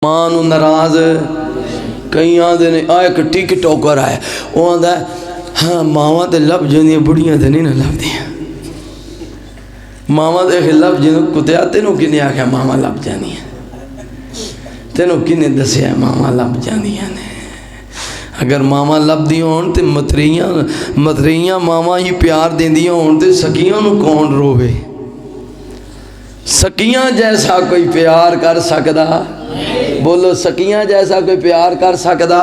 ماں نو ناراض کئی آدھے نے ایک ٹک ٹاکر آئے وہ آدھا ہاں ماواں تے لب جاندیاں بڑیاں تے نہیں نہ لب دیاں ماواں تے لب جاندیاں کتیا تینوں کنے آکھیا ماواں لب جاندیاں تینوں کنے دسیا ماواں لب جاندیاں نے اگر ماواں لب دیاں ہون تے متریاں ماواں ہی پیار دیندیاں ہون تے سکیاں نو کون روے سکیاں جیسا کوئی پیار کر سکدا بولو سکیاں جیسا کوئی پیار کر سکدا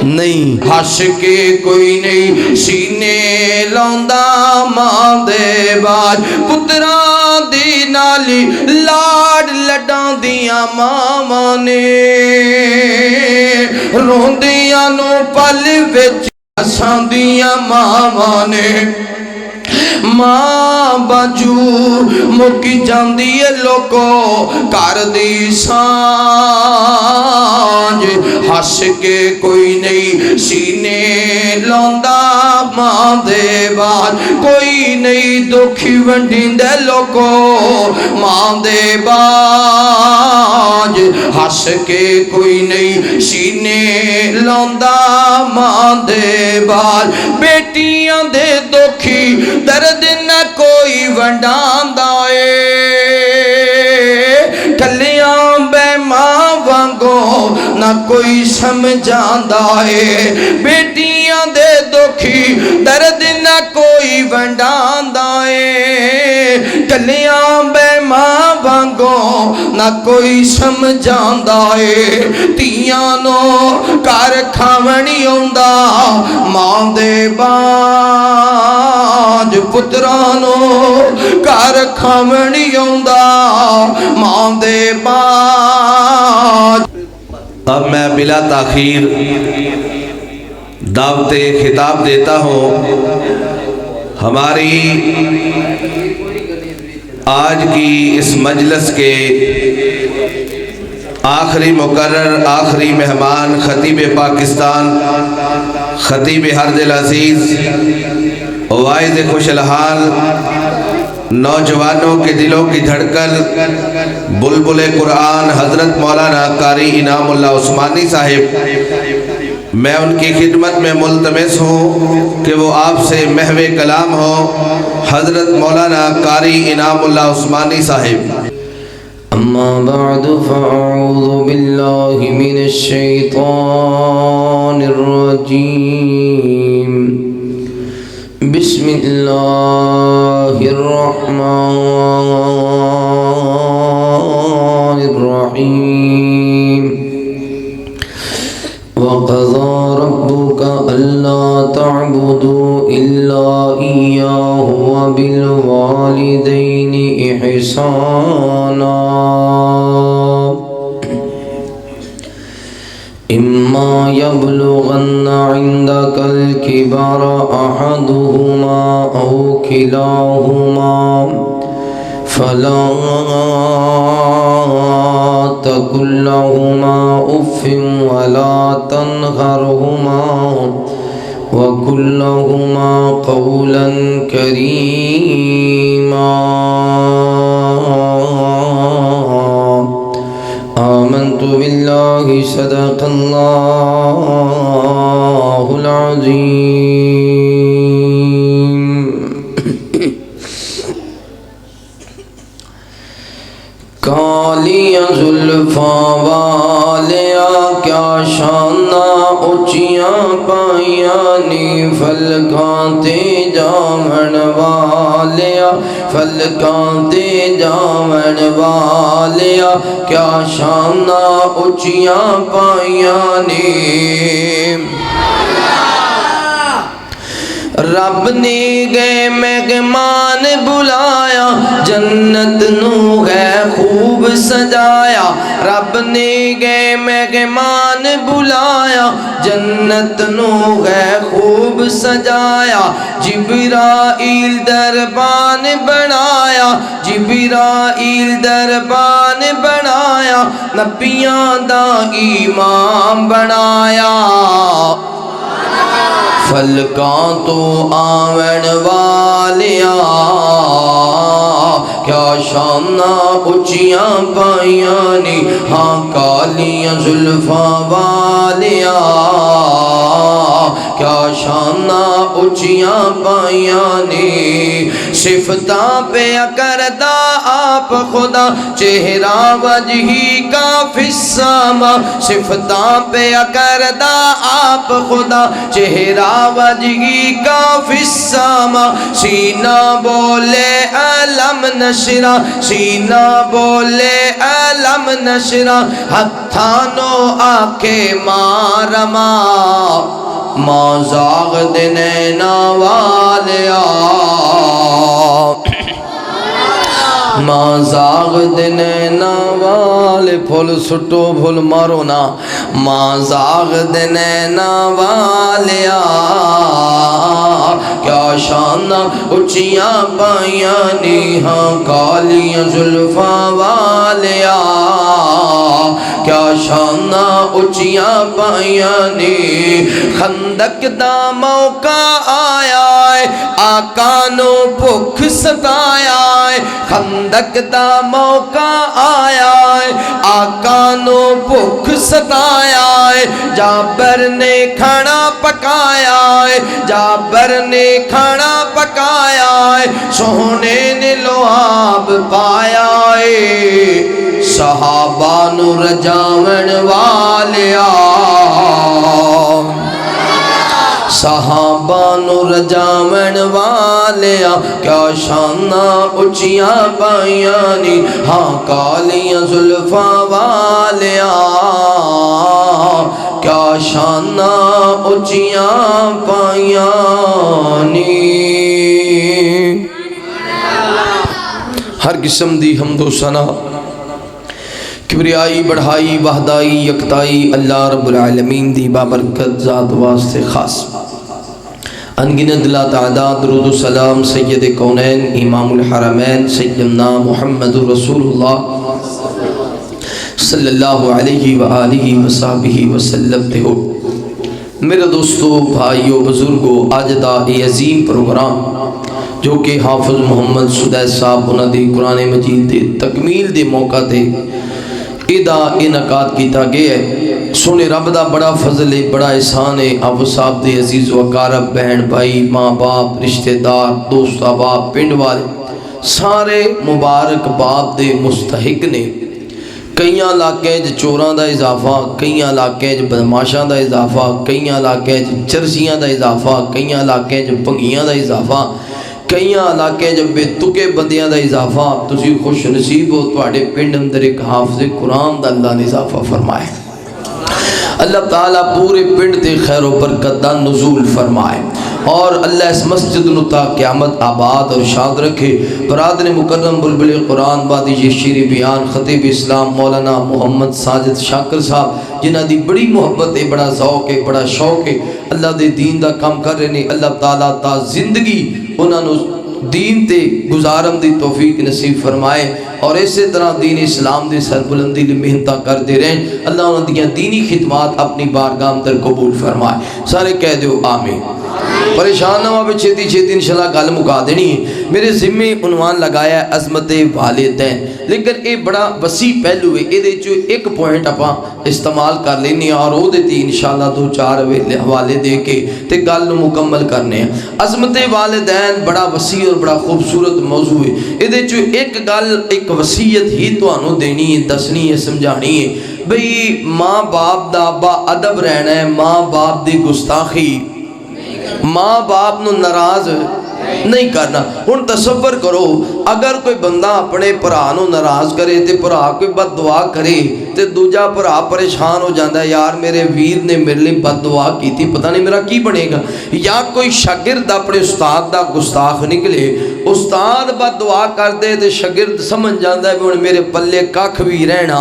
نہیں ہس کے کوئی نہیں سینے لوندا ماں دے باج پتراں دی نالی لاڈ لڈاں دیاں ماواں نے روندیاں نو پل وچ ہساں دیاں ماواں نے ماں باجو مکی جاندی ہے لوکو کر دی سانج ہس کے کوئی نہیں سینے لوندا ماں دے بعد کوئی نہیں دکھی ونڈین دے لوکو ماں دے باج ہس کے کوئی نہیں سینے لوندا ماں دے بعد بیٹیاں دے دکھی درد نہ کوئی ونڈاندا اے کلیاں بے ماں وانگو نہ کوئی سمجھاندا اے بیٹیاں دے دکھی درد نہ کوئی ونڈاندا اے کلیاں بے ماں وانگو نہ کوئی سمجھاندا اے تیاں نو کر کھاونی اوندا ماں دے باج پترانو کر کھاونی اوندا ماں دے باج اب میں بلا تاخیر دعوت خطاب دیتا ہوں ہماری آج کی اس مجلس کے آخری مقرر آخری مہمان خطیب پاکستان خطیب ہر دل عزیز واعظ خوش الحال نوجوانوں کے دلوں کی دھڑکن بلبل قرآن حضرت مولانا قاری انعام اللہ عثمانی صاحب میں ان کی خدمت میں ملتمس ہوں کہ وہ آپ سے محو کلام ہو حضرت مولانا قاری انعام اللہ عثمانی صاحب اما بعد فاعوذ باللہ من الشیطان الرجیم بسم اللہ الرحمن الرحیم وَقَضَى رَبُّكَ أَلَّا تَعْبُدُوا إِلَّا إِيَّاهُ وَبِالْوَالِدَيْنِ إِحْسَانًا إِمَّا يَبْلُغَنَّ عِندَكَ الْكِبَرَ أَحَدُهُمَا أَوْ كِلَاهُمَا فَلَا تَقُل لَّهُمَا أُفٍّ وَلَا تَنْهَرْهُمَا وَقُل لَّهُمَا قَوْلًا كَرِيمًا آمنت بالله صدق الله العظيم کالیاں زلفاں والیا کیا شانہ اچیاں پائیاں نی فلکاں تے جاون والیا فلکاں تے جاون والیا کیا شانہ اچیاں پائیاں نی رب نے گئے مہمان بلایا جنت نو ہے خوب سجایا رب نے گئے مہمان بلایا جنت نو ہے خوب سجایا جبرائیل دربان بنایا جبرائیل دربان بنایا نبیاں دا امام بنایا فلکاں تو آون والیا کیا شانہ اچیاں پائیاں نی ہاں کالیاں زلفاں والیا کیا شانہ اچیاں پائیاں نی صفتاں پہ کردہ آپ خدا چہرہ وجہی کا فی السما صفتاں پہ کردہ آپ خدا چہرہ وجہی کا فی السما سینہ بولے علم نشرہ سینہ بولے علم نشرہ ہتھانو آکے مارما ماں زاغ دنینا والیا ماں زاغ دنینا والے پھول سٹو بھول مارو نا ماں زاغ دنینا والیا کیا شانہ اچیاں پائیاں نی ہاں کالیاں زلفاں والیا کیا شانہ اچیاں پائیاں نی خندق دا موقع آیا ہے آقا نو بھوک ستایا ہے خندق دا موقع آیا ہے آقا نو بھوک ستایا ہے جابر نے کھانا پکایا ہے جابر نے کھانا پکایا ہے سونے نے لعاب پایا ہے صحابہ نو رجاون والیا صحابہ نو رجاون والیا کیا شانہ اچیاں پائیاں نی ہاں کالیاں زلفاں والیا کیا شانہ اچیاں پائیاں نی ہر قسم دی حمد و ثنا کبریائی بڑھائی وحدائی یکتائی اللہ رب العالمین دی بابرکت ذات واسطے خاص انگنت لا تعداد درود و سلام سید کونین امام الحرمین سیدنا محمد رسول اللہ صلی اللہ علیہ وآلہ وصحبہ وسلم تے ہو۔ میرے دوستو بھائیو بزرگو آج دا یہ عظیم پروگرام جو کہ حافظ محمد سدیس صاحب انہاں دی قرآن مجید دے تکمیل دے موقع تے ادا انعقاد کیتا گیا ہے۔ سونے رب دا بڑا فضل ہے، بڑا احسان ہے۔ آپ صاحب دے عزیز و اقارب بہن بھائی ماں باپ رشتہ دار دوست احباب پنڈ والے سارے مبارک باد دے مستحق نے۔ کئیاں علاقے چ چوراں دا اضافہ، کئیاں علاقے چ بدماشاں دا اضافہ، کئیاں علاقے چ چرسیاں دا اضافہ، کئیاں علاقے چ بھنگیاں دا اضافہ، کئیاں علاقے جب بے تکے بندیاں دا اضافہ۔ تسی خوش نصیب ہو تواڈے پنڈ اندر ایک حافظ قرآن دا اللہ نے اضافہ فرمائے۔ اللہ تعالیٰ پورے پنڈ تے خیر و برکت دا نزول فرمائے اور اللہ اس مسجد نو تا قیامت آباد اور شاد رکھے۔ برادر مکرم بلبل قرآن بادی یہ شیر بیان خطیب اسلام مولانا محمد ساجد شاکر صاحب جنہ دی بڑی محبت ہے، بڑا ذوق ہے، بڑا شوق ہے، اللہ دے دین دا کام کر رہے ہیں۔ اللہ تعالیٰ تا زندگی انہاں نو دین تے گزارن دی توفیق نصیب فرمائے اور اسی طرح دین اسلام دی سربلندی لی محنتہ کر دے رہے۔ اللہ انہاں دیاں دینی خدمات اپنی بارگاہ اندر قبول فرمائے۔ سارے کہہ دیو آمین۔ پریشان نہ ہوا چھتی چھتی انشاءاللہ گل مکا دینی ہے۔ میرے ذمے عنوان لگایا ہے عظمت والدین، لیکن یہ بڑا وسیع پہلو ہے، یہ ایک پوائنٹ اپاں استعمال کر لینی اور وہ دیتی انشاءاللہ دو چار حوالے دے کے تے گل مکمل کرنے ہیں۔ عظمت والدین بڑا وسیع اور بڑا خوبصورت موضوع ہے۔ یہ ایک گل ایک وصیت ہی تانوں دینی ہے، دسنی ہے، سمجھانی ہے بھئی ماں باپ دا با ادب رہنا ہے، ماں باپ دی گستاخی، ماں باپ نو ناراض نہیں کرنا۔ ہن تصور کرو اگر کوئی بندہ اپنے بھرا نو ناراض کرے تے بھرا کوئی بد دعا کرے تے دوجا بھرا پریشان ہو جاندا ہے، یار میرے ویر نے میرے لیے بد دعا کی تھی، پتہ نہیں میرا کی بنے گا۔ یا کوئی شاگرد اپنے استاد دا گستاخ نکلے، استاد بد دعا کر دے تے شاگرد سمجھ جاندا ہے کہ میرے پلے ککھ بھی رہنا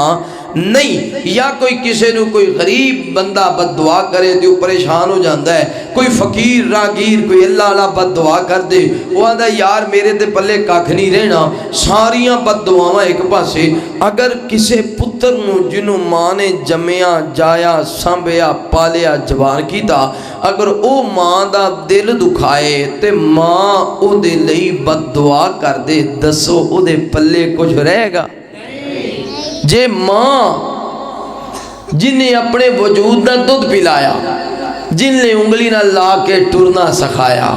نہیں، یا کوئی کسی نو کوئی غریب بندہ بد دعا کرے تو پریشان ہو جاتا ہے، کوئی فقیر راگیر کوئی اللہ اللہ بد دعا کر دے، وہ آدھا یار میرے تے پلے کھ نہیں رہنا، ساریاں بد دعاواں ایک پاسے۔ اگر کسے پتر نو جنوں ماں نے جمیا جایا سانبیا پالیا جوان کیتا، اگر او ماں دا دل دکھائے تے ماں او دے لئی بد دعا کر دے، دسو او دے پلے کچھ رہے گا؟ جے ماں جن نے اپنے وجود دا دودھ پلایا، جن نے انگلی نہ لا کے ٹرنا سکھایا،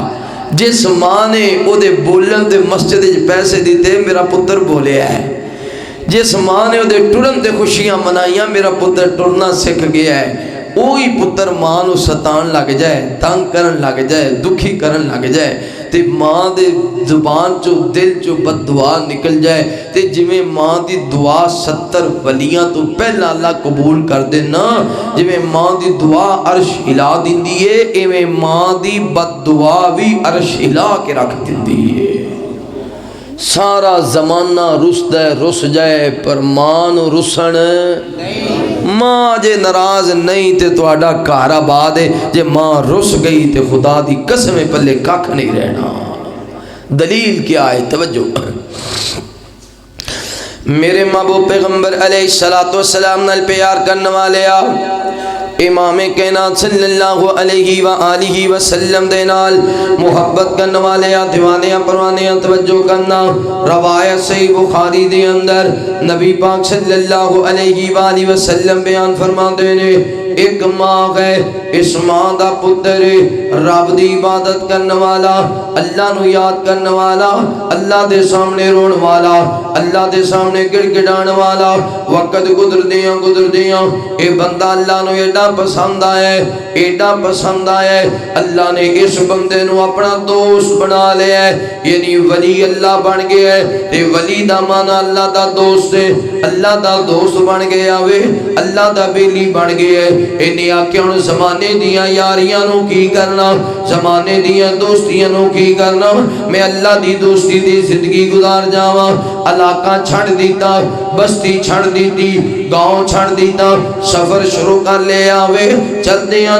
جس ماں نے او دے بولن تے مسجد پیسے دیتے میرا پتر بولے ہے، جس ماں نے او دے ٹرن تے خوشیاں منائیاں میرا پتر ٹرنا سکھ گیا ہے، وہی پتر ماں نو ستان لگ جائے، تنگ کرن لگ جائے، دکھی کرن لگ جائے تے ماں دے زبان چو دل چو بد دعا نکل جائے تے جویں ماں دی دعا 70 ولیاں تو پہلا اللہ قبول کر دے نا، جویں ماں دی دعا عرش ہلا دیندی ہے، ایویں ماں دی بد دعا بھی عرش ہلا کے رکھ دیندی ہے۔ سارا زمانہ رس جائے پر ماں نو رسن ماں جے ناراض نہیں تے تہاڈا گھر آباد ہے، جے ماں رس گئی تے خدا دی قسم پلے کھ نہیں رہنا۔ دلیل کیا ہے؟ توجہ، میرے محبوب پیغمبر علیہ السلام نال پیار کرنے والے امام کائنات صلی اللہ علیہ وآلہ وسلم دے نال محبت کرنے والے دیوانے پروانے توجہ کرنا۔ روایت صحیح بخاری دے اندر نبی پاک صلی اللہ علیہ وآلہ وسلم بیان فرماتے نے، ایک ماں ہے، اس ماں دا پتر رب دی عبادت کرنے والا، اللہ نو یاد کرنے والا، اللہ دے سامنے رون والا، اللہ دے سامنے گڑ گڑان والا، وقت گزر دیاں اے بندہ اللہ نو ایڈا پسند آیا ہے، ایڈا پسند آیا ہے، اللہ نے اس بندے نو اپنا دوست بنا لیا ہے، یعنی ولی اللہ بن گیا ہے۔ تے ولی دا مانا اللہ دا دوست ہے، اللہ دا دوست بن گیا وے، اللہ دا بیلی بن گیا ہے۔ انہیں آکے ان زمانے دیاں یاریاں نو کی کرنا، زمانے دیاں دوستیاں نو کی کرنا، میں اللہ دی دوستی دی زندگی گزار جاواں، علاقہ چھڑ دیتا، بستی چھڑ دیتی، گاؤں چھڑ دیتا، سفر شروع کر لے آوے، چل دیاں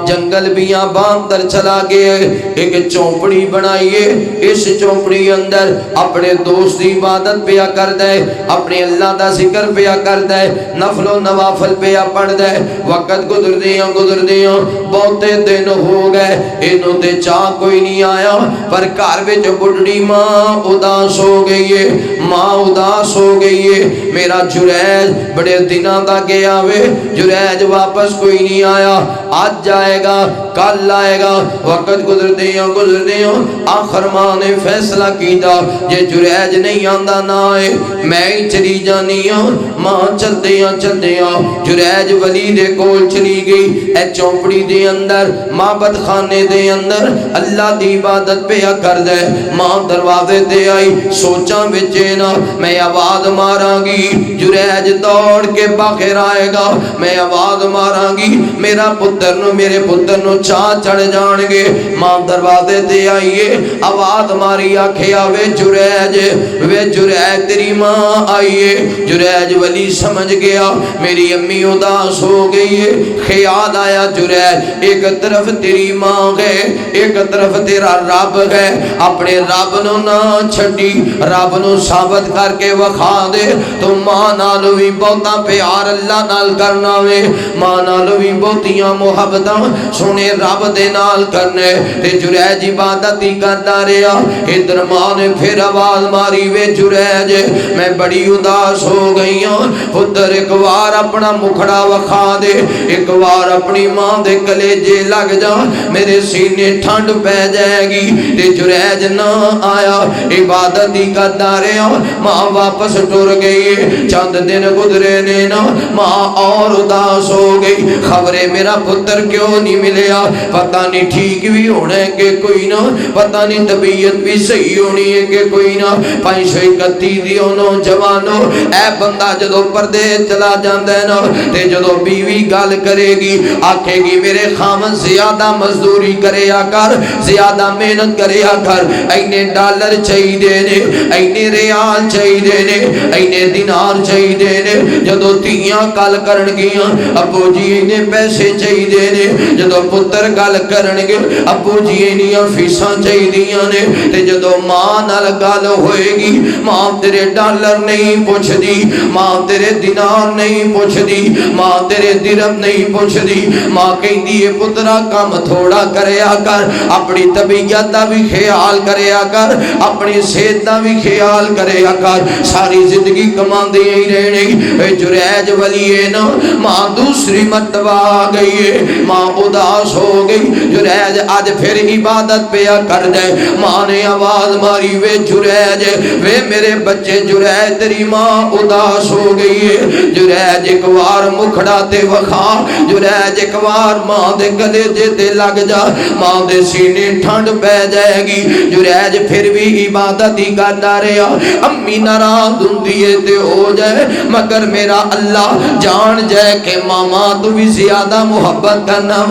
جنگل بیابان در چلا گئے، ایک چوپڑی بنائیے، اس چوپڑی اندر اپنے دوست دی عبادت پیا کر دے، اپنے اللہ دا ذکر پیا کر دے، نفل و نوافل پیا پڑھ دے۔ وقت گزر دیاں بہتے دن ہو گئے، انہوں تے چاہ کوئی نہیں آیا، پر گھر وچ بڑھڑی ماں اداس ہو گئی ہے، ماں اداس ہو گئی ہے۔ میرا جریج بڑے دنوں دا گیا وے، جریج واپس کوئی نہیں آیا، آج جائے گا کل آئے گا۔ وقت گزر دیاں آخر ماں نے فیصلہ کیتا، جے جریج نہیں آندا نہ آئے میں ہی چلی جانی ہوں۔ ماں چل دیاں جریج ولی دے کول چلی گئی، اے چوپڑی دے اندر معبد خانے دے اندر اللہ دی عبادت پہ کر دے۔ ماں دروازے دے آئی، سوچاں بچے نا میں آواز ماراں گی، جریج دوڑ کے باہر آئے گا، میں آواز ماراں گی، میرا پتر نو میرے پتر نو چاہ چڑھ جان گے۔ ماں دروازے دے آئیے، آواز ماری آکھیا وے جریج تیری ماں آئیے۔ جریج ولی سمجھ گیا میری امی اداس ہو گئی ہے، خیال آیا جریج ایک طرف تیری ماں ہے، ایک طرف تیرا رب ہے، اپنے رب نو نہ چھڑی، رب نو ثابت کر کے وکھا دے تو ماں نالو بھی بہتا پیار اللہ نال کرنا وے، ماں نالو بھی بہتیاں محبتاں سونے رب دے نال کرنے۔ تے جریج عبادت ہی کرتا رہا، ادھر ماں نے پھر آواز ماری وے جریج میں بڑی اداس ہو گئی ہوں، ادھر ایک وار اپنا مکھڑا وکھا دے، ایک وار اپنی ماں دے کلیجے لگ جا، میرے سینے ٹھنڈ پہ جائے گی۔ تے جریج نہ آیا، عبادت ہی کرتا رہا، ماں واپس ٹر گئی۔ چند دن گزرے نے نا ماں اور اداس ہو گئی، خبرے میرا پتر کیوں نہیں ملیا، پتہ نہیں ٹھیک بھی ہونے کہ کوئی نہ، پتہ نہیں طبیعت بھی صحیح ہونی ہے کہ کوئی نہ۔ 531 دیو نوجوانو، اے بندہ جدو پردے چلا جاندہ ہے نا، تے جدو بیوی گال کرے گی آکھے گی میرے خامن زیادہ مزدوری کرے کر، زیادہ محنت کرے کر، اینے ڈالر چاہی دینے، اینے ریال چاہیے نے اینے دینار چاہیے نے جدو تیاں کل کرن گیاں ابو جی اینے پیسے چاہیے نے جدو پتر کل کرن گے ابو جی اینیاں فیساں چاہیے نے تے جدو ماں نال گل ہوئے گی ماں تیرے ڈالر نہیں پوچھ دی ماں تیرے دینار نہیں پوچھ دی ماں تیرے درہم نہیں پوچھ دی ماں کہیں دیئے پترہ کام تھوڑا کریا کر اپنی طبیعت دا بھی خیال کریا کر اپنی صحت دا بھی خیال کریا کر ساری زندگی کمان دے ہی رہنے اے جریج ولی ہے نا ماں دوسری مرتبہ آ گئی ہے ماں اداس ہو گئی جریج آج پھر عبادت پیا کر دے ماں نے آواز ماری وے جریج وے میرے بچے جریج تیری ماں اداس ہو گئی ہے جریج ایک وار مکھڑا تے وخا جریج ایک وار ماں دے گلے جے تے لگ جا ماں دے سینے ٹھنڈ پہ جائے گی جریج پھر بھی عبادت ہی کرتا رہا امی ناراض ہوندی تے ہو جائے مگر میرا اللہ جان جائے کہ ماما تو بھی زیادہ محبت کرنا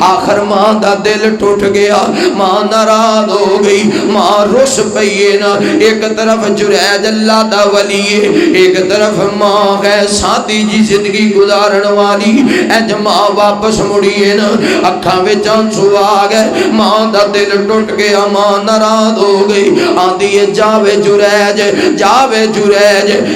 آخر ماں دا دل ٹوٹ گیا ماں ناراض ہو گئی ماں رس پئیے نا ایک طرف جریج اللہ دا ولی ہے ایک طرف ماں ہے سادی جی زندگی گزارن والی اج ماں واپس مڑیے نا اکھاں وچ آنسو آ گئے ماں دا دل ٹوٹ گیا ماں ناراض ہو گئی آندی ہے جاوے جریج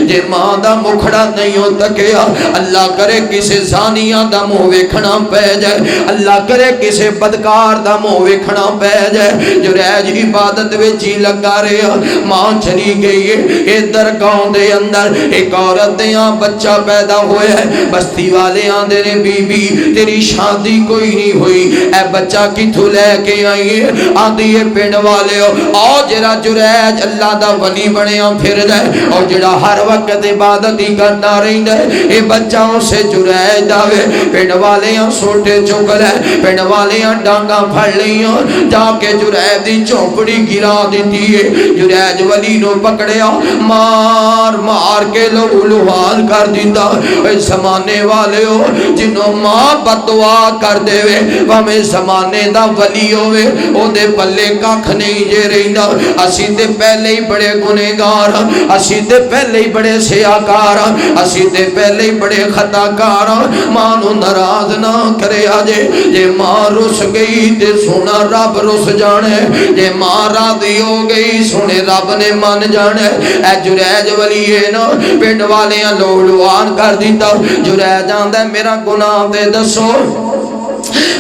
جے ماں دا مکھڑا نہیں ہو تکیا اللہ کرے کسے زانیہ دا منہ ویکھنا پہ جائے اللہ کرے کسے بدکار دا منہ ویکھنا پہ جائے جریج عبادت وچ ہی لگا رہا ماں چلی گئی ہے ادھر گاؤں دے اندر ایک عورت دے ہاں بچہ پیدا ہویا ہے بستی والے آندے نے بی بی تیری شادی کوئی نہیں ہوئی اے بچہ کتھوں لے کے آئی ہے آندی ہے پنڈ والے او جڑا جریج اللہ دا ولی بنیا پھر دے اور جڑا ہر وقت عبادت ہی کرنا رہندا ہے اے بچہ سے جریج داوے پنڈ والے سوٹے چک لے پنڈ والے ڈانگاں پھڑ لیاں جا کے جریج دی چوپڑی گرا دیتی ہے جریج ولی نو پکڑیا مار مار کے لہو لہال کر دیتا اے زمانے والے ہو جنہوں ماں بدعا کر دے وے ہمیں زمانے دا ولی ہوئے او دے پلے کاکھ نہیں جے رہندا اسی تے پہلے ہی بڑے گنہگار اسی تے پہلے ہی بڑے سیاکار اسی تے پہلے ہی بڑے خطاکار ماں نو ناراض نہ کرے آجے جے ماں رس گئی تے سونا رب رس جانے جے ماں راضی ہو گئی سونے رب نے مان جانے اے جریج ولی ہے نا پنڈ والے لوڑوان کر دیتا جریج آندہ میرا گناہ دے دسو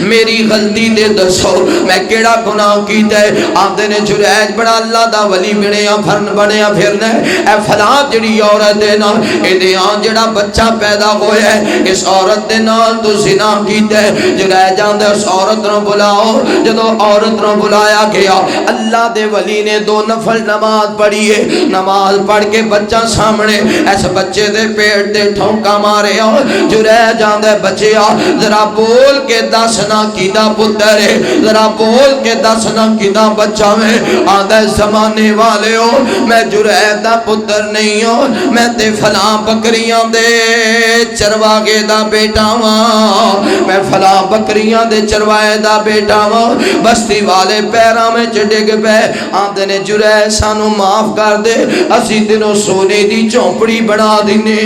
میری غلطی دے دسو میں کیڑا گناہ کیتا ہے آندے نے جریج بڑا اللہ دا ولی بنیا پھرنا اے فلاں جڑی عورت دے نا اے دے آن جڑا بچہ پیدا ہویا ہے اس عورت دے نال تو زنا کیتا ہے جریج آندے اس عورت نو بلاؤ جدو عورت نو بلایا گیا اللہ دے ولی نے 2 نفل نماز پڑھی ہے نماز پڑھ کے بچہ سامنے اس بچے دے پیٹ دے ٹھونکا مارے جریج آندے بچیا ذرا بول کے دسنا کیدا پتر ہے ذرا بول کے دسنا کیدا بچہ میں آدھے زمانے والے ہو میں جریج دا پتر نہیں ہوں میں تے فلاں بکریاں دے چرواگے دا بیٹا ہوں میں فلاں بکریاں دے چروائے دا بیٹا ہوں بستی والے پیرا میں چڑک پہ آدھے نے جریج سانو معاف کر دے اسی دنوں سونے دی چوپڑی بنا دینے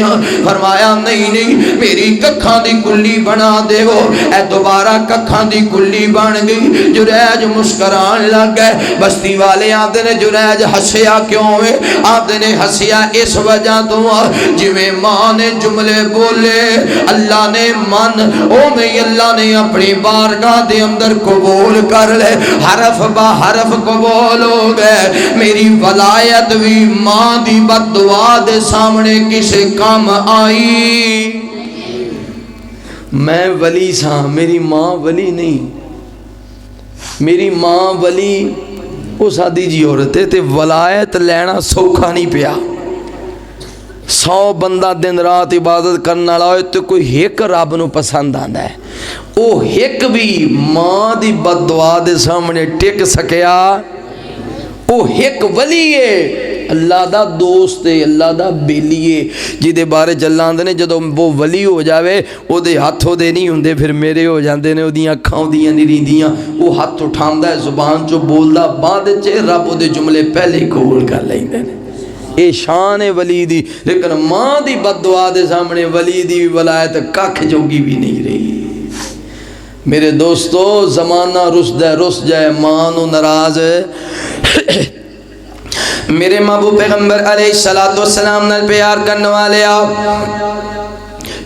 فرمایا نہیں میری ککھاں دی کلی بنا دے وہ اے دوبارہ ککھاں دی کلی بن گئی جریج مسکران لگ گئے بستی والے آدھے نے جریج ہسیا کیوں ہوئے آدھے نے ہسیا اس وجہ تو جویں ماں نے جملے بولے اللہ نے من او میں اللہ نے اپنی بارگاہ دے اندر قبول کر لے حرف با حرف قبول ہو گئے میری ولایت بھی ماں دی بد دعا دے سامنے کسے کام آئی میں ولی سا میری ماں ولی نہیں میری ماں ولی وہ سادی جی عورت ہے تے ولایت لینا سوکھا نہیں پیا 100 بندہ دن رات عبادت کرنا لائے تو کوئی ایک رب نو پسند آندا ہے او ایک بھی ماں دی بد دعا دے سامنے ٹک سکیا او ایک ولی ہے اللہ دا دوست ہے اللہ دا بیلی ہے جی دے بارے جلان نے جدو وہ ولی ہو جاوے او دے ہاتھ ہو دے نہیں ہوندے پھر میرے ہو جاندے نے او دیاں کھاؤں دیاں نہیں ریندیاں وہ ہاتھ اٹھاندہ ہے زبان چو بولدہ بعد چے رب او دے جملے پہلے قبول کر لیندے نے اے شان ہے ولی دی، لیکن ماں دی بد دعا دے سامنے ولی دی ولایت ککھ جوگی بھی نہیں رہی۔ میرے دوستو زمانہ رس جائے ماں نو ناراض ہے۔ میرے محبوب پیغمبر علیہ السلام نال پیار کرنے والے آپ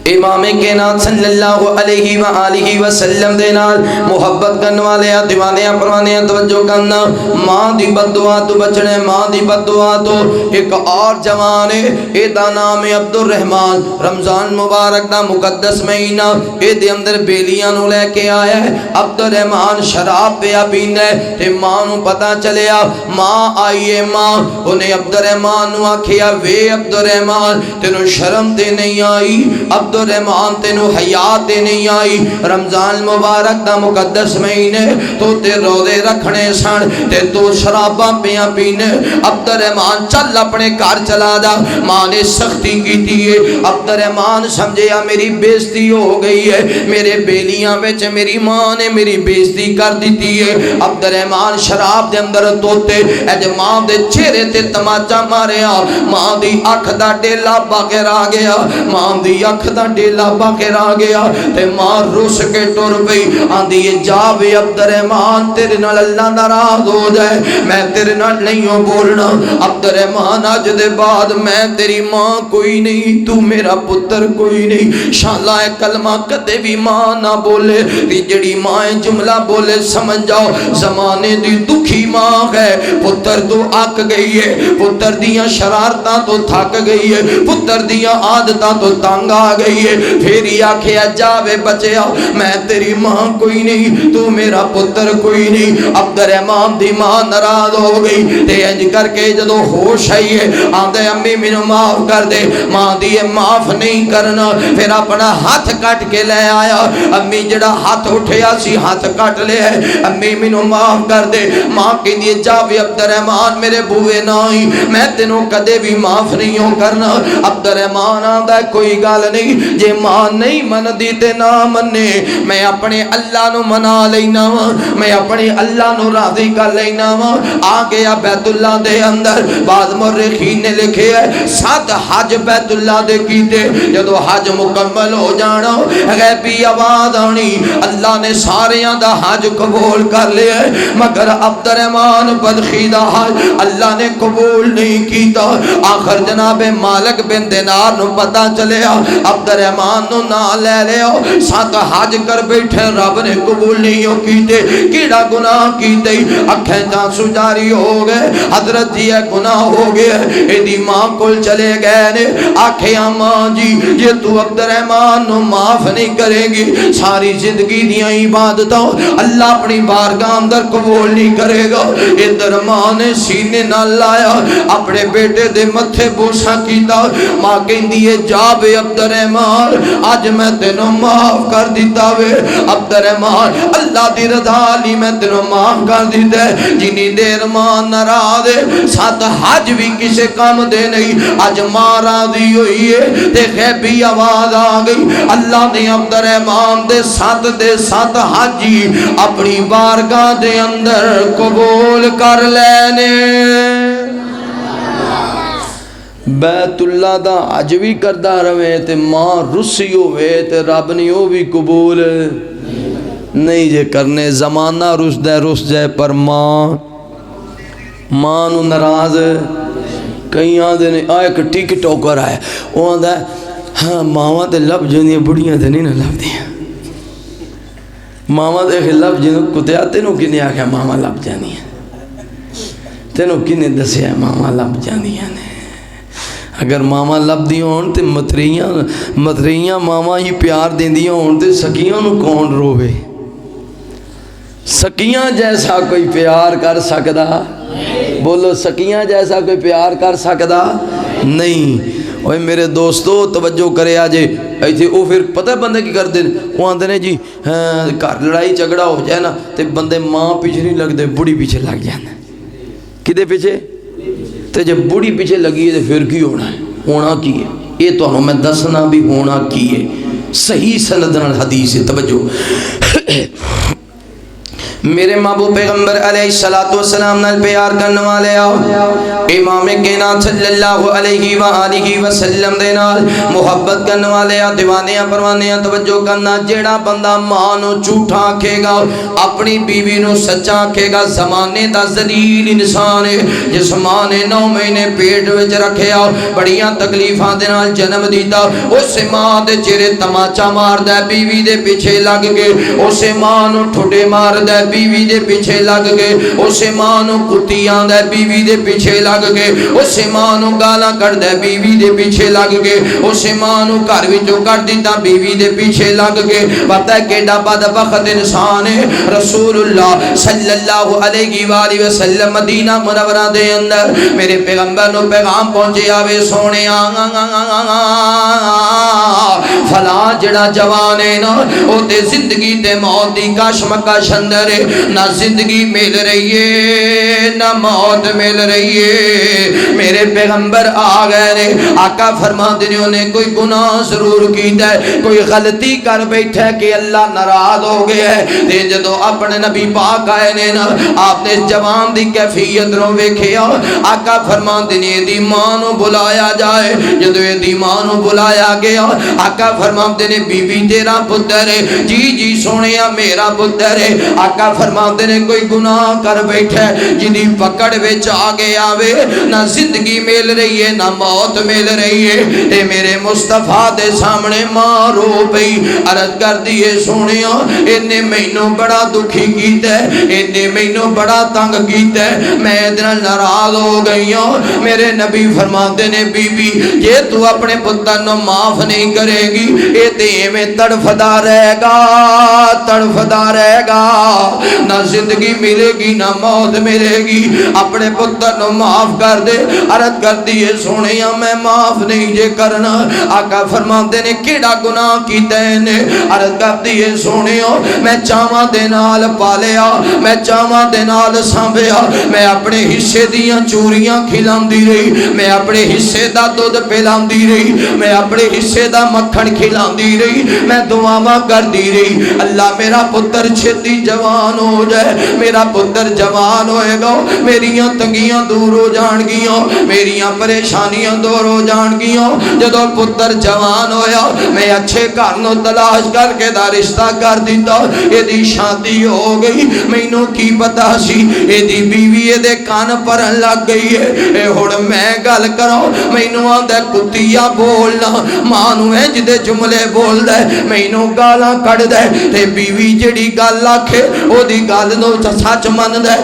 امام کائنات صلی اللہ علیہ وآلہ وسلم دے نال محبت کرنے والے دیوانے پروانے توجہ کرنا۔ ماں دی بد دعا تو بچنے، ماں دی بد دعا تو۔ ایک اور جوان ہے، اے دا نام ہے عبد الرحمن۔ رمضان مبارک دا مقدس مہینہ، اے دے اندر بیلیاں نو لے کے آیا ہے۔ عبد الرحمن شراب پیا پیندا ہے تے ماں نو پتہ چلیا، ماں آئی ہے ماں۔ انہیں عبد الرحمن نو آکھیا وے عبد الرحمن تینو شرم تے نہیں آئی، عبد الرحمن تینو حیا تے نہیں آئی، رمضان مبارک دا مقدس مہینے تو تے روزے رکھنے سن تے تو شراباں پیاں پینے۔ عبد الرحمن چل اپنے گھر چلا جا، ماں نے سختی کیتی ہے۔ عبد الرحمن سمجھیا میری بےزتی ہو گئی ہے، میرے بیلیاں وچ میری ماں نے میری بےزتی کر دیتی ہے۔ عبد الرحمن شراب دے اندر توتے اج ماں دے چہرے تے تماچا ماریا، ماں دی اکھ دا ڈیلا باغیر آ گیا، ماں دی اکھ دا ڈیلا باغیر آ گیا تے ماں روس کے ٹر پئی آندی جا وے عبد الرحمن تیرے نال اللہ ناراض ہو جائے، میں تیرے نال نہیں ہوں بولنا۔ عبد الرحمن اج دے بعد میں تیری ماں کوئی نہیں، تو میرا پتر کوئی نہیں۔ شالا کلمہ کدے بھی ماں نہ بولے، تی جڑی ماں جملہ بولے سمجھ جاؤ زمانے دی دکھی ماں ہے۔ پتر تو اک گئی ہے، پتر دیاں شرارتاں تو تھک گئی ہے، پتر دیاں عادتاں تو تنگ آ گئی ہے، پھر ہی آکھیا جاوے بچیا میں تیری ماں کوئی نہیں، تو میرا پتر کوئی نہیں۔ عبد الرحمن دی ماں ناراض ہو گئی تے انج کر کے جدو ہوش آئی ہے آندے امی مینوں معاف کر دے، ماں دی معاف نہیں کرنا، پھر اپنا ہاتھ کٹ کے لے آیا۔ امی جڑا ہاتھ اٹھیا سی ہاتھ کٹ لے ہے، امی مینوں معاف کر دے۔ ماں کہندی جاوے عبد الرحمن میرے بوے نہ ہی، میں تینوں کدے بھی معاف نہیں ہوں کرنا۔ عبد الرحمن آندا کوئی گل نہیں، جے ماں نہیں من دی تے نہ منے، میں اپنے اللہ نو منا لینا وا، میں اپنے اللہ نو راضی کر لینا وا۔ آ گیا بیت اللہ دے اندر، بعض مورخین نے لکھے ہے 7 حج بیت اللہ دے کیتے، جدو حج مکمل ہو جانا غیبی آواز آنی اللہ نے ساریاں دا حج قبول کر لیا ہے، مگر عبد الرحمن بدخی دا حج اللہ نے قبول نہیں کیتا۔ آخر جناب مالک بن دینار نو پتہ چلیا، عبد الرحمن نو نہ لے لیا، 7 حج کر بیٹھے رب نے قبول نہیں ہو کیتے، کیڑا گناہ کیتے اکھیں جانسو جاری ہو گئے۔ حضرت جی گناہ ہو گئے، ایدی ماں کل چلے گئے نے، آکھیا ماں جی یہ تو عبد الرحمن نو معاف نہیں کرے گی، ساری زندگی دیاں عبادتوں اللہ اپنی بارگاہ اندر قبول نہیں کرے گا۔ ادھر ماں نے سینے نہ لایا، اپنے بیٹے دے متھے بوسا کیتا، ماں کہندی ہے جا بے عبد الرحمن آج میں تینوں معاف کر دیتا وے۔ عبد الرحمن اللہ دی رضا لی میں تینوں معاف کر دیتا ہے، جنی دیر ماں ناراض ہے 7 حج بھی کسے کام دے نہیں، آج ماں راضی ہوئی ہے تے غیبی آواز آ گئی، اللہ نے عبد الرحمن دے 7 حجی اپنی بارگاہ دے اندر قبول کر لینے۔ بیت اللہ دا حج بھی کردہ روے تے ماں رسی ہوئے تے رب نے وہ بھی قبول نہیں جے کرنے۔ زمانہ رس جائے پر ماں نو ناراض کئی آدھے نے ایک ٹک ٹوکر آئے وہ آدھا ہے ہاں ماما تے لب جاندیاں بڑیاں تے نہیں نہ لب دیاں، ماما تے لب جنوں کتیا تینوں کنے آکھیا ماما لب جاندیاں، تینوں کنے دسیا ماما لب جاندیاں نے۔ اگر ماما لب دی ہون تے متریاں ماما ہی پیار دیندیاں ہون تے سکیاں نو کون روے؟ سکیاں جیسا کوئی پیار کر سکدا؟ بولو سکیاں جیسا کوئی پیار کر سکدا نہیں۔ اوے میرے دوستو توجہ کرے آجے ایتھے او پھر پتہ بندے کی کر دیں وہ آندے نے جی گھر لڑائی جھگڑا ہو جائے نا تے بندے ماں پیچھے نہیں لگ دے بڑی پیچھے لگ جانا۔ کدے پیچھے؟ تے جب بڑی پیچھے لگی ہے پھر کی ہونا ہے؟ ہونا کی ہے یہ تو میں دسنا بھی ہونا کی ہے، صحیح سند نال حدیث ہے۔ توجہ میرے محبوب پیغمبر علیہ السلام نال پیار کرنے والے آؤ امام کائنات صلی اللہ علیہ وآلہ وسلم دے نال محبت کرنے والے آ دیوانیاں پروانیاں توجہ کرنا جیڑا بندہ ماں نو جھوٹا آکھے گا اپنی بیوی نو سچا آکھے گا زمانے دا ذلیل انسان ہے جس ماں نے 9 مہینے پیٹ وچ رکھیا بڑیاں تکلیفاں دے نال جنم دیتا اس ماں دے چہرے تماچا ماردا ہے بیوی دے پیچھے لگ کے اس ماں نو ٹھڈے ماردا ہے بیوی دے پیچھے لگ کے اس ماں نو کتی آندا ہے بیوی دے پیچھے لگ کے اس ماں نو گالاں کڈدا ہے بیوی دے پیچھے لگ کے اس ماں نو گھر وچوں کڈ دتا بیوی دے پیچھے لگ کے پتہ ہے کیڑا بدبخت انسان ہے رسول اللہ صلی اللہ علیہ وآلہ وسلم مدینہ منورہ دے اندر میرے پیغمبر نو پیغام پہنچے آوے سونے فلاں جڑا جوان ہے نا او تے زندگی تے موت دی کشمکش اندر ہے نہ زندگی مل رہی ہے نہ موت مل رہی ہے میرے پیغمبر آ گئے نے آقا فرما دے انہیں کوئی گناہ ضرور کیتا ہے کوئی غلطی کر بیٹھا ہے کہ اللہ ناراض ہو گیا ہے تے جدو اپنے نبی پاک آئے نے نا آپ نے اس جوان دی کیفیت نو ویکھیا آقا فرما دے دی ماں نو بلایا جائے جدو دی ماں نو بلایا گیا آقا فرما دے نے بی بی تیرا پتر ہے جی جی سونیا میرا پتر ہے آقا فرما دے نے کوئی گناہ کر بیٹھا ہے جدی پکڑ وچ آ گیا وے نہ زندگی مل رہی ہے نہ موت مل رہی ہے تے میرے مصطفیٰ دے سامنے ماں رو پئی عرض کر دیے سونیا انہیں مینوں بڑا دکھی کیتا ہے انہیں مینوں بڑا تنگ کیتا ہے میں ادھر ناراض ہو گئی ہوں میرے نبی فرماتے نے بی بی یہ تو اپنے پتر نو معاف نہیں کرے گی اے تے میں تڑفدا رہے گا نہ زندگی ملے گی نہ موت ملے گی اپنے پتر نو معاف کر دے عرض کر دیے سونیا میں معاف نہیں جے کرنا آقا فرماتے نے کیڑا گناہ کیتا ہے نے عرض کر دیے سونیا میں چاواں دے نال پالیا میں چاواں دے نال سانبھیا میں اپنے حصے دیاں چوریاں کھلاندی رہی میں اپنے حصے دا دودھ پلاندی رہی میں اپنے حصے دا مکھن کھلاندی رہی میں دعاواں کردی رہی اللہ میرا پتر چھتی جوان ہو جائے میرا پتر جوان ہوئے گا میریاں تنگیاں دور ہو جان گیاں میریاں پریشانیاں دور ہو جان گیاں جدو پتر جوان ہویا میں اچھے گھر نو تلاش کر کے دا رشتہ کر دیتا یہ دی شادی ہو گئی مینوں کی پتا سی یہ دی بیوی یہ دے کان پر لگ گئی ہے اے ہن میں گل کروں مینوں آندا کتیا بولنا مانو ہے جدے جملے بول دے مینوں گالاں کڈ دے تے بیوی جڑی گل آکھے او دی گل نو سچ من دے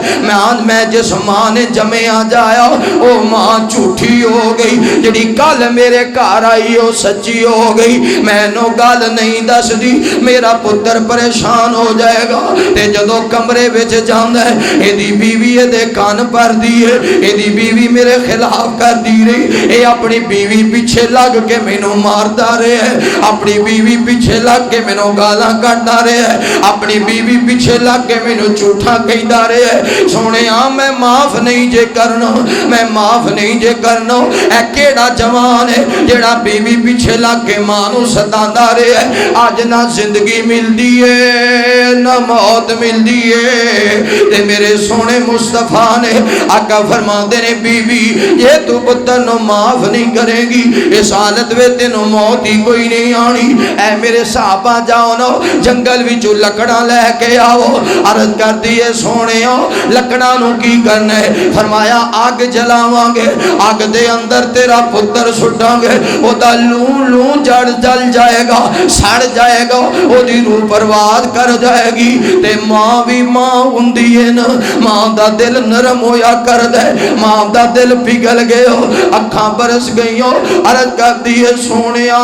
میں جس ماں نے جمیا جایا او ماں جھوٹی ہو گئی جڑی گل میرے گھر آئی او سچی ہو گئی میں نو گل نہیں دس دی میرا پتر پریشان ہو جائے گا تے جدو کمرے وچ جاندا ہے اے دی بیوی دے کان پر دی ہے اے دی بیوی میرے خلاف کر دی رہی اے اپنی بیوی پیچھے لگ کے مینوں ماردا رہے ہے اپنی بیوی پیچھے لگ کے مینوں گالاں کڈدا رہے ہے اپنی بیوی پیچھے لگ کے مینوں جھوٹا کہندا رہے ہے سونیا میں معاف نہیں جے کرنا میں معاف نہیں جے کرنا اے کیڑا جوان ہے جڑا بیوی پیچھے لگ کے ماں نوں ستاندا رہے ہے اج نہ زندگی ملدی ہے نہ موت ملدی ہے تے میرے سونے مصطفیٰ نے آقا فرماندے نے بی بی یہ تو پتر نو معاف نہیں کرے گی اس حالت وچ تینوں موت ہی کوئی نہیں آنی اے میرے صحابہ جاؤ نا جنگل وچوں لکڑاں لے کے آؤ عرض کر دیے سونےو لکڑاں نو کی کرنا ہے فرمایا آگ جلاواں گے آگ دے اندر تیرا پتر سٹاں گے او دا لوں لوں جڑ جل جائے گا سڑ جائے گا او دی روح برباد کر جائے گی تے ماں بھی ماں ہوندی ہے نا ماں دا دل نرم ہویا کر دے ماں دا دل پگھل گئے اکھاں برس گئیوں عرض کر دیے سونیا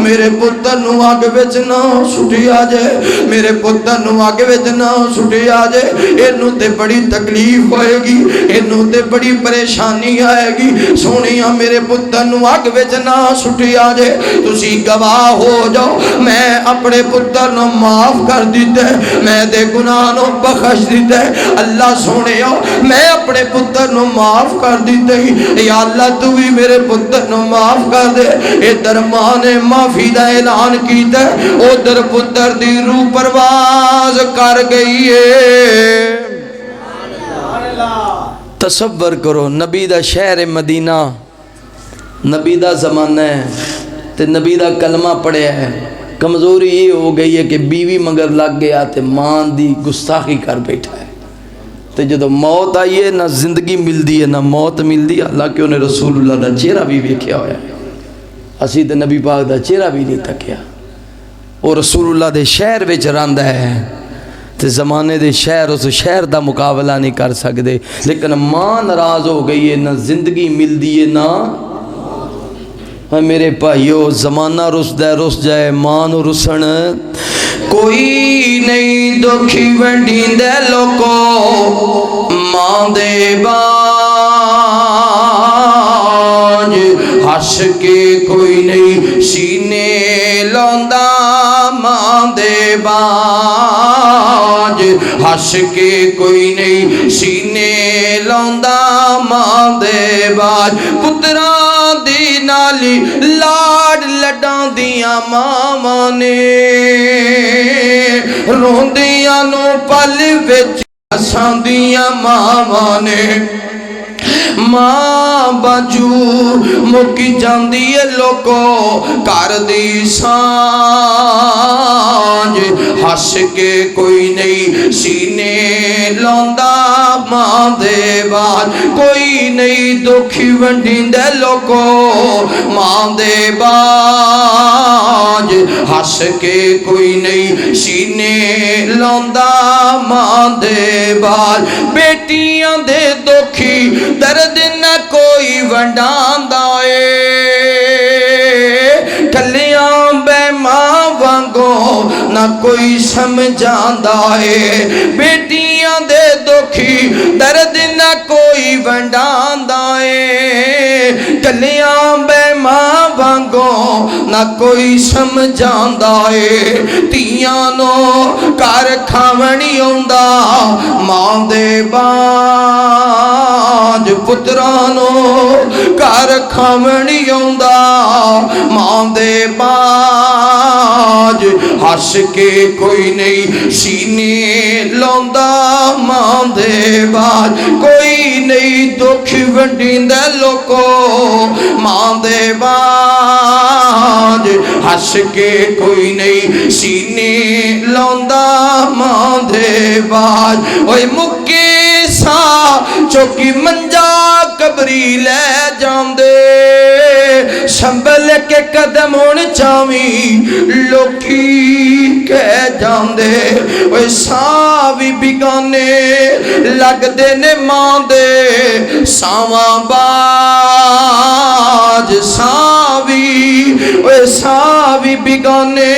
میرے پتر نو آگ وچ نہ سٹی آ جائے میرے پتر نو آگ وچ نہ سٹی آ جائے اینوں تے بڑی تکلیف ہوئے گی اینوں تے بڑی پریشانی آئے گی سونیا میرے پتر نو آگ وچ نہ سٹی آ جائے تسی گواہ ہو جاؤ میں اپنے پتر نو معاف کر دیتے میں دے گناہ نو بخش دیتے اللہ سونے میں اپنے پتر نو معاف کر دیتے یا اللہ تو بھی میرے پتر نو معاف کر دے اے درمان نے معافی دا اعلان کیتا ہے ادھر پتر دی روح پرواز کر گئی ہے تصور کرو نبی دا شہر مدینہ نبی دا زمانہ ہے تے نبی دا کلمہ پڑھیا ہے کمزوری یہ ہو گئی ہے کہ بیوی مگر لگ گیا تے مان دی گستاخی کر بیٹھا ہے تے جدو موت آئی ہے نہ زندگی ملدی ہے نہ موت ملدی ہے حالانکہ انہیں رسول اللہ دا چہرہ بھی ویکھیا ہویا ہے اسی تے نبی پاک دا چہرہ بھی نہیں تکیا اور رسول اللہ دے شہر وچ رہندا ہے تے زمانے دے شہر اس شہر دا مقابلہ نہیں کر سکدے لیکن ماں ناراض ہو گئی ہے نہ زندگی ملدی ہے نہ میرے بھائیو زمانہ رس جائے ماں نو رسن کوئی نہیں دکھی ونڈین دے لوکو ماں دے باج ہس کے کوئی نہیں سینے لوندا ماں دے باج ہس کے کوئی نہیں سینے لوندا ماں دے باج پتران دی نالی لاڈ لڈاں دیاں ماں نے روندیاں نو پل وچ ہساں دیاں ماں نے ماں باجو مکی جاندی ہے لوکو کر دی سانج ہس کے کوئی نہیں سینے لوندا ماں دے باج کوئی نہیں دکھی ونڈین دے لوکو ماں دے باج ہس کے کوئی نہیں سینے لوندا ماں دے باج بیٹیاں دے دکھی درد نہ کوئی ونڈاندا اے کلیاں بے ماں وانگو نہ کوئی سمجھاندا اے بیٹیاں دے دکھی درد نہ کوئی ونڈاندا اے کلیاں بے ماں وانگو نہ کوئی سمجھاندا اے تیاں نو کر کھاونی اوندا ماں دے باج پترانو کر کھاونی اوندا ماں دے باج ہس کے کوئی نہیں سینے لوندا ماں دے باج کوئی نہیں دکھ ونڈیندا لوکو ماں دے باج ہس کے کوئی نہیں سینے لوندا ماں دے باج اوے مکے سا چوکی منجا قبری لے جاندے سنبھل کے قدم ہون چاویں لوکی کہہ جاندے اوے ساوی بگانے لگ دے نے ماں دے ساواں باج ساوی اوے ساوی بگانے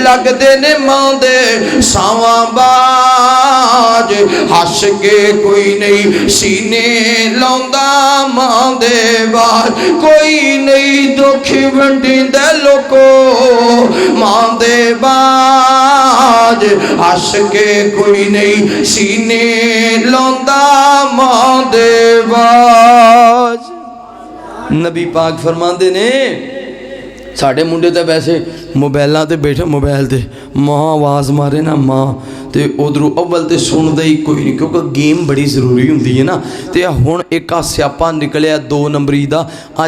لگ دے نے ماں دے ساواں باج ہس کے کوئی نہیں سینے لوندا ماں دے باج کوئی نہیں دکھ ونڈیندا لوکو ماں دے باج ہس کے کوئی نہیں سینے لوندا ماں دے باج نبی پاک فرماندے نے ساڑھے منڈے تے ویسے موبائلاں تے بیٹھے موبائل تے ماں آواز مارے نا ماں تے ادھروں اول تے سن دے ہی کوئی نہیں کیونکہ گیم بڑی ضروری ہوندی ہے نا تے ہن ایک سیاپا نکلیا 2 نمبری دا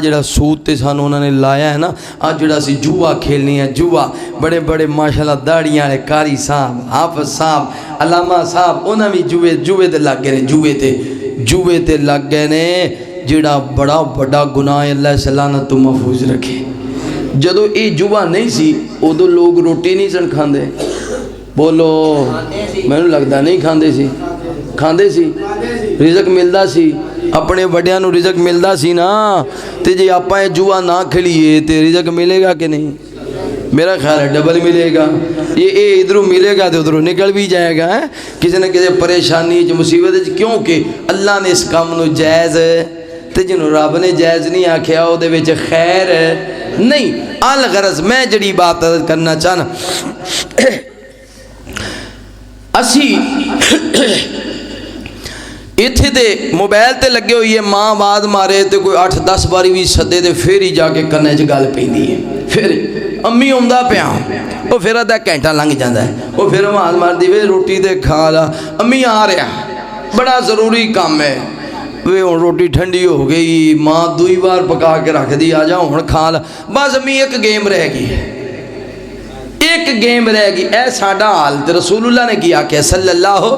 جڑا سود تے سانو انہوں نے لایا ہے نا جڑا سی جوا کھیلنی ہے جوا بڑے بڑے ماشاءاللہ داڑیاں والے قاری صاحب حافظ صاحب علامہ صاحب انہاں بھی جوے تے لگ گئے نے جوے تے لگ گئے نے جڑا بڑا بڑا گناہ اللہ سے لعنت تو محفوظ رکھے جدو یہ جوا نہیں سی ادو لوگ روٹی نہیں سن کھاندے بولو میں نے لگتا نہیں کھاندے سی رزق ملدا سی اپنے وڈیاں نو رزق ملدا سی نا تے جے آپاں یہ جوا نہ کھلیے تے رزق ملے گا کہ نہیں میرا خیال ہے ڈبل ملے گا یہ ادھروں ملے گا تو ادھروں نکل بھی جائے گا کسی نہ کسی پریشانی مصیبت کیونکہ اللہ نے اس کام نو جائز تے جنوں رب نے جائز نہیں آکھیا او دے وچ خیر نہیں الغرض میں جڑی بات کرنا چاہنا اسی ਇੱਥੇ ਤੇ ਮੋਬਾਈਲ ਤੇ ਲੱਗੇ ਹੋਈ ਹੈ, ਮਾਂ ਆਵਾਜ਼ ਮਾਰੇ ਤੇ ਕੋਈ 8-10 ਵਾਰੀ ਵੀ ਸੱਦੇ ਤੇ ਫਿਰ ਹੀ ਜਾ ਕੇ ਕੰਨਾਂ 'ਚ ਗੱਲ ਪੈਂਦੀ ਹੈ। ਫਿਰ ਅੰਮੀ ਆਉਂਦਾ ਪਿਆ, ਉਹ ਫਿਰ ਅੱਧਾ ਘੰਟਾ ਲੰਘ ਜਾਂਦਾ ਹੈ, ਉਹ ਫਿਰ ਆਵਾਜ਼ ਮਾਰਦੀ ਵੇ ਰੋਟੀ ਤੇ ਖਾ ਲਾ, ਅੰਮੀ ਆ ਰਿਹਾ, ਬੜਾ ਜ਼ਰੂਰੀ ਕੰਮ ਹੈ। ਵੇ ਹੁਣ ਰੋਟੀ ਠੰਡੀ ਹੋ ਗਈ, ਮਾਂ ਦੂਈ ਵਾਰ ਪਕਾ ਕੇ ਰੱਖਦੀ, ਆ ਜਾ ਹੁਣ ਖਾ ਲਾ, ਬਸ ਅੰਮੀ ਇੱਕ ਗੇਮ ਰਹਿ ਗਈ, ਇੱਕ ਗੇਮ ਰਹਿ ਗਈ। ਇਹ ਸਾਡਾ ਹਾਲ ਤੇ ਰਸੂਲullah ਨੇ ਕੀ ਆਖਿਆ ਸੱਲੱਲਾਹੁ,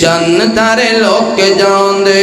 چن تارے لوک جاندے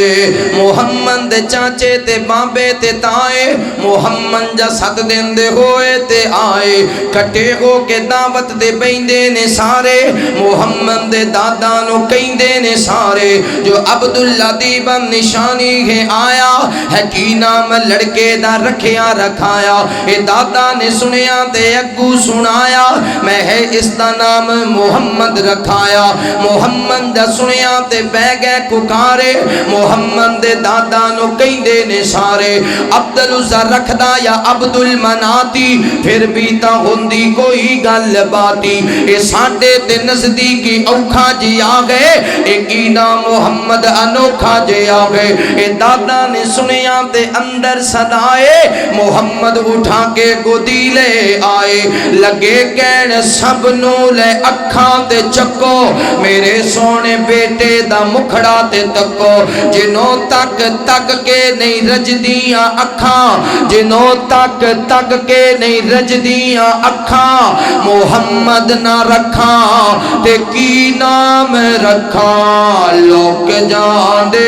محمد دے چاچے تے بابے تے تائے محمد جا ست دیندے ہوئے تے آئے کٹے ہو کے دعوت دے بیندے نے سارے محمد دے دادا نو کہندے نے سارے جو عبداللہ دی بن نشانی ہے آیا ہے کی نام لڑکے دا رکھیا رکھایا اے دادا نے سنیا تے اگو سنایا میں ہے اس دا نام محمد رکھایا محمد دا سنیا تے بہ گئے ککارے محمد دے دادا نو کہندے نے سارے عبدالعزا رکھدا یا عبدالمناتی پھر بھی تا ہوندی کوئی گل باتی اے ساڈے تے نزدیکی اوکھا جی آ گئے اے کی نام محمد انوکھا جی آ گئے اے دادا نے سنیا تے اندر صدائے محمد اٹھا کے گودی لے آئے لگے کہن سب نو لے اکھاں تے چکو میرے سونے بیٹے دا مکھڑا تے تکو جنوں تک تک کے نہیں رجدیاں اکھاں جنوں تک تک کے نہیں رجدیاں اکھاں محمد نہ رکھاں تے کی نام رکھاں لوک جان دے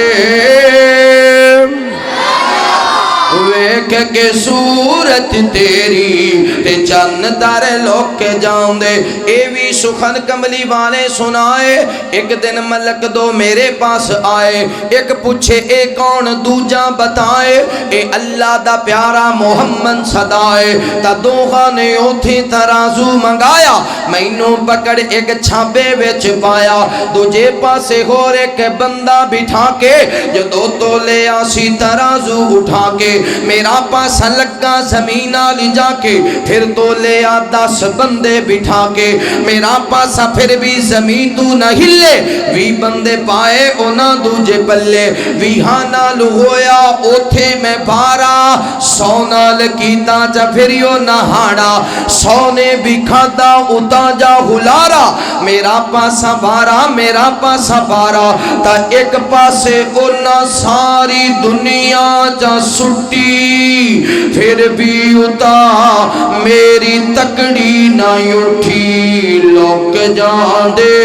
ویکھ کے صورت تیری تے چن تارے لوک جاندے اے بھی سخن کملی والے سنائے ایک دن ملک دو میرے پاس آئے ایک پوچھے اے کون دوجا بتائے اے اللہ دا پیارا محمد صدائے تا دوغا نے اوتھی ترازو منگایا مینوں پکڑ ایک چھاپے وچ پایا دوجے پاسے ہور ایک بندہ بٹھا کے جو دو تولے آسی ترازو اٹھا کے میرا پاسا لگا زمینہ لی جا کے پھر تو لے آ 10 بندے بٹھا کے میرا پاسا پھر بھی زمین تو نہ ہلے وی بندے پائے اونا دوجے پلے وی ہانا ہویا اوتھے میں بارا سونال کیتا جا پھریو نہاڑا سونے بھی کھادا اتا جا ہلارا میرا پاسا بارا تا ایک پاسے اونا ساری دنیا جا سٹی پھر بھی اتا میری تکڑی نہ اٹھی لوک جان دے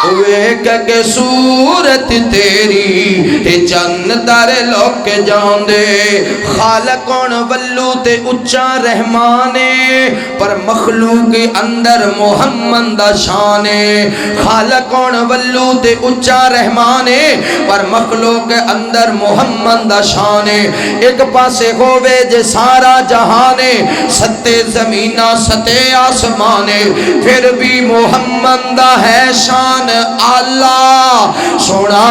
ویکھ کے صورت تیری تے چن تارے لوک جان دے خالق کون ولو تے اچا رحمانے پر مخلوق اندر محمد دا شانے خالق کون ولو تے اچا رحمانے پر مخلوق اندر محمد دا شانے ایک پاسے ہووے جے سارا جہانے ستے زمینہ ستے آسمانے پھر بھی محمد دا ہے شان اللہ سونا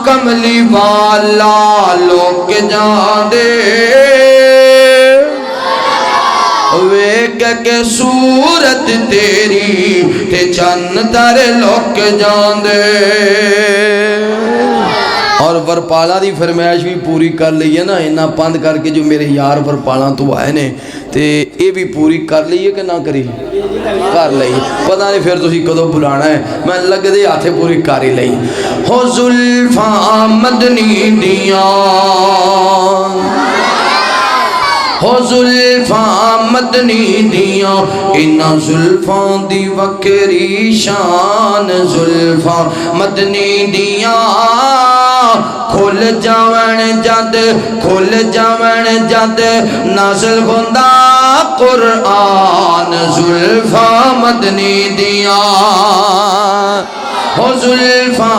کملی والا لوک جان دے ویکھ کے صورت تیری تے چن تارے لوک جان دے اور ورپالا دی فرمائش بھی پوری کر لئی ہے نا انہا پند کر کے جو میرے یار ورپالا تو آئے نے تے اے بھی پوری کر لئی ہے کہ نہ کری کر لئی پتہ نہیں پھر تسی کدو بلانا ہے میں لگ دے آتے پوری کاری لئی ہو زلفاں مدنی دیاں ہو زلفاں مدنی دیاں انہا زلفاں دی وکری شان زلفاں مدنی دیاں کھل جاون جد نازل ہوندا قرآن زلفاں مدنی دیاں ہو زلفاں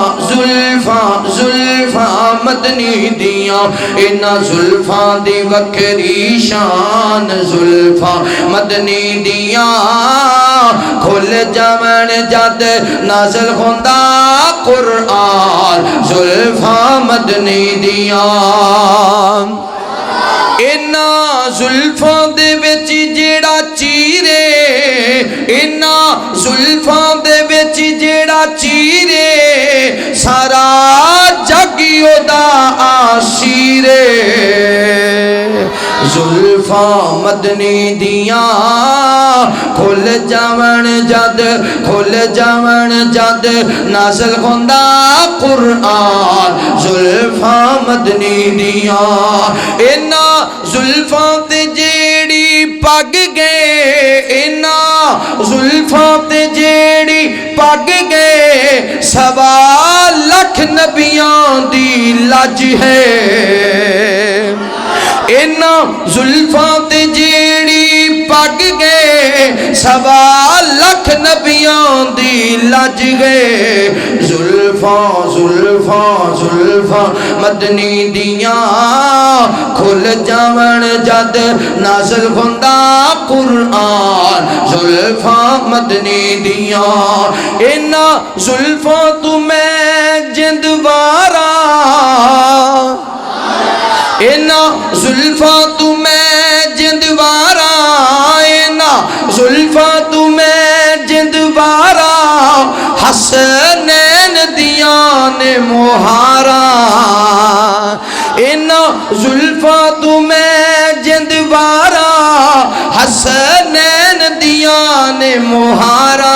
مدنی دیاں انہا زلفاں دی وکری شان زلفاں مدنی دیاں کھل جاون جد نازل ہوندا قرآن زلفاں مدنی دیاں اینا زلفاں دے وچ جیڑا چیرے اینا زلفاں دے وچ جیڑا چیرے سارا جگیو دا آشیرے زلفاں مدنی دیاں کھل جاون جد نازل ہوندا قرآن زلفاں مدنی دیاں اینا زلفاں تے جیڑی جیڑی پگ گئے انہاں زلفاں تے جیڑی پگ گئے 1.25 لاکھ نبیاں دی لج ہے انہاں زلفاں تے جیڑی پگ گئے 1.25 لاکھ نبیاں دی لج گئے زلفاں زلفاں زلفاں مدنی دیاں کھل جاون جد نازل ہوندا قرآن زلفاں مدنی دیاں انہاں زلفاں تو میں جند وارا انہاں زلفاں تو میں جند وارا انہاں زلفاں تو میں جند وارا حسنین دیاں نے مہارا انہاں زلفاں تو میں جند وارا حسنین دیاں نے مہارا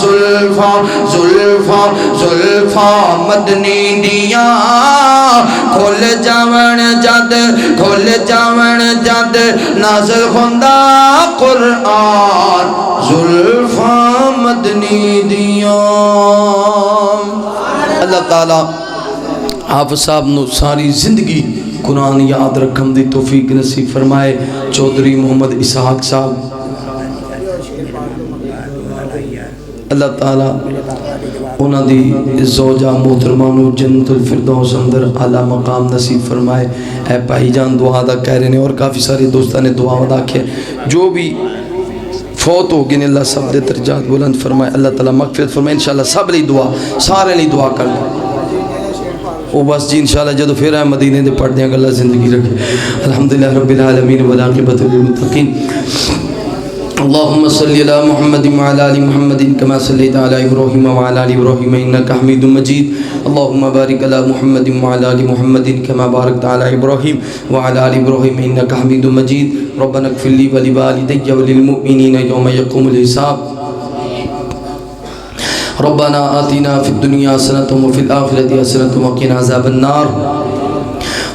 زلفاں زلفاں زلفاں مدنی دیاں کھل جاون جد کھل جاون جد نازل ہوندا قرآن زلفاں مدنی دیاں اللہ تعالیٰ حافظ صاحب نو ساری زندگی قرآن یاد رکھن دی توفیق نصیب فرمائے چودھری محمد اسحاق صاحب اللہ تعالیٰ انہاں دی زوجہ محترمہ نو جنت الفردوس اندر اعلیٰ مقام نصیب فرمائے اے بھائی جان دعا دا کہہ رہے ہیں اور کافی سارے دوستان نے دعا ادا کیا جو بھی فوت ہو گئے اللہ سب دے درجات بلند فرمائے اللہ تعالیٰ مغفرت فرمائے انشاءاللہ سب لی دعا سارے لی دعا کر لیں وہ بس جی انشاءاللہ جدو پھر آئے مدینے دے پڑھ دیں کہ اللہ زندگی رکھے الحمدللہ رب العالمین والعاقبۃ للمتقین اللهم صل على محمد وعلى ال محمد كما صليت على ابراهيم وعلى ال ابراهيم انك حميد مجيد اللهم بارك على محمد وعلى ال محمد كما باركت على ابراهيم وعلى ال ابراهيم انك حميد مجيد ربنا اغفر لي ولوالدي وللمؤمنين يوم يقوم الحساب ربنا آتنا في الدنيا حسنة وفي الآخرة حسنة وقنا عذاب النار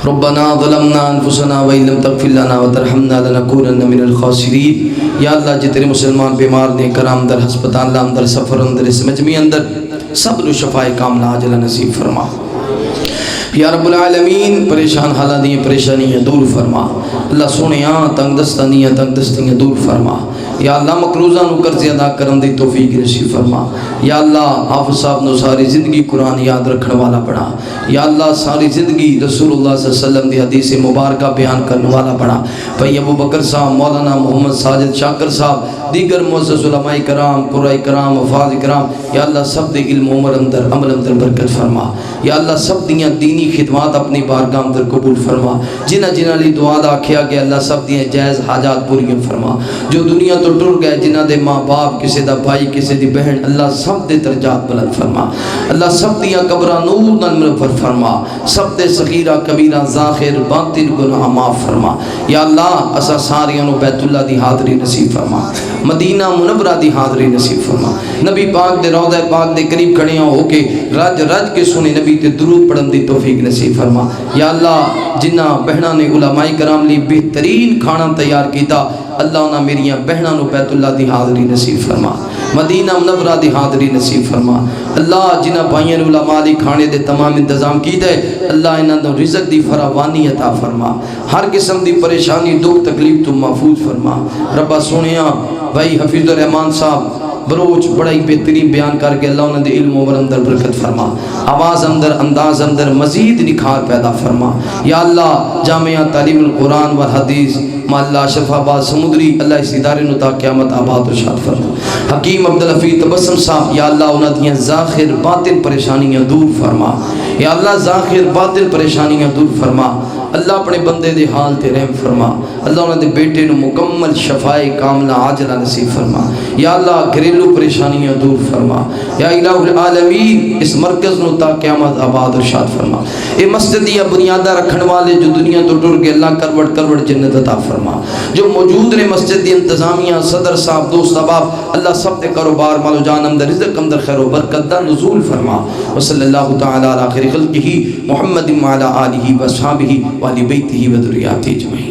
ربنا ظلمنا انفسنا وإن لم تغفر لنا وترحمنا لنكونن من الخاسرین یا اللہ جتنے مسلمان بیمار نے کرام در ہسپتال اندر سفر اندر اس مجمع اندر سب نو شفائے کاملہ عاجلہ نصیب فرما یا رب العالمین پریشان حالہ دیئے پریشانیاں دور فرما اللہ سونیاں تنگ دستیاں دور فرما یا اللہ مقروضہ نو قرض ادا کرن دی توفیق نصیب فرما یا اللہ حافظ صاحب نو ساری زندگی قرآن یاد رکھنے والا بنا یا اللہ ساری زندگی رسول اللہ صلی اللہ علیہ وسلم دی حدیث مبارکہ بیان کرنے والا بنا بھائی ابو بکر صاحب مولانا محمد ساجد شاکر صاحب دیگر معزز علماء کرام قرآن کرام حفاظ کرام یا اللہ سب دے علم عمر اندر عمل اندر برکت فرما یا اللہ سب دیاں دینی خدمات اپنی بارگاہ اندر قبول فرما جنہ لی دعا دا کیا گیا اللہ سب دیاں جائز حاجات پوریاں فرما جو دنیا تو ٹر گئے جنہ دے ماں باپ کسی دا بھائی کسی دی بہن اللہ سب دے درجات بلند فرما اللہ سب دیاں قبرہ نور نال منور فرما سب دے صغیرہ کبیرہ ظاہر باطن گناہ معاف فرما یا اللہ اسا ساریاں نو بیت اللہ دی حاضری نصیب فرما مدینہ منورہ دی حاضری نصیب فرما نبی پاک دے روضہ پاک دے قریب کھڑیاں ہو کے رج کے سنے نبی تے درود پڑھن دی توفیق نصیب فرما یا اللہ جنہ بہنہ نے علماء کرام لی بہترین کھانا تیار کیتا اللہ انہاں میریاں بہنہ نو بیت اللہ دی حاضری نصیب فرما مدینہ منورہ دی حاضری نصیب فرما اللہ جنہ بھائیاں علماء دی کھانے دے تمام انتظام کی دے اللہ انہاں دو رزق دی فراوانی عطا فرما ہر قسم دی پریشانی دکھ تکلیف تو محفوظ فرما ربا سونیاں بھائی حفیظ الرحمان صاحب بروچ بڑا ہی بہترین بیان کر کے اللہ انہوں نے علم عمر اندر برکت فرما آواز اندر انداز اندر مزید نکھار پیدا فرما یا اللہ جامعہ تعلیم القرآن والحدیث محلہ اشرف آباد سمندری اللہ اس ادارے نو تا قیامت آباد ارشاد فرما حکیم عبدالحفیظ تبسم صاحب یا اللہ انہوں دیاں ظاہر باطن پریشانیاں دور فرما یا اللہ ظاہر باطن پریشانیاں دور فرما اللہ اپنے بندے دے حال تے رحم فرما اللہ انہوں دے بیٹے نو مکمل شفائے کاملہ عاجلہ نصیب فرما یا اللہ گھریلو پریشانیاں دور فرما یا الہ العالمین اس مرکز نو تا قیامت آباد ارشاد فرما اے مسجدیہ بنیادہ رکھن والے جو دنیا تو ٹر کے اللہ کروڑ جنت عطا فرما جو موجود نے مسجد دی انتظامیہ صدر صاحب دوست احباب اللہ سب دے کاروبار مال و جان اندر رزق اندر خیر و برکت دا نزول فرما وصلی اللہ تعالی علی خیر خلقہ محمد وعلی آلہ و اصحابہ وعلی بیتہ و ذریاتہ اجمعین.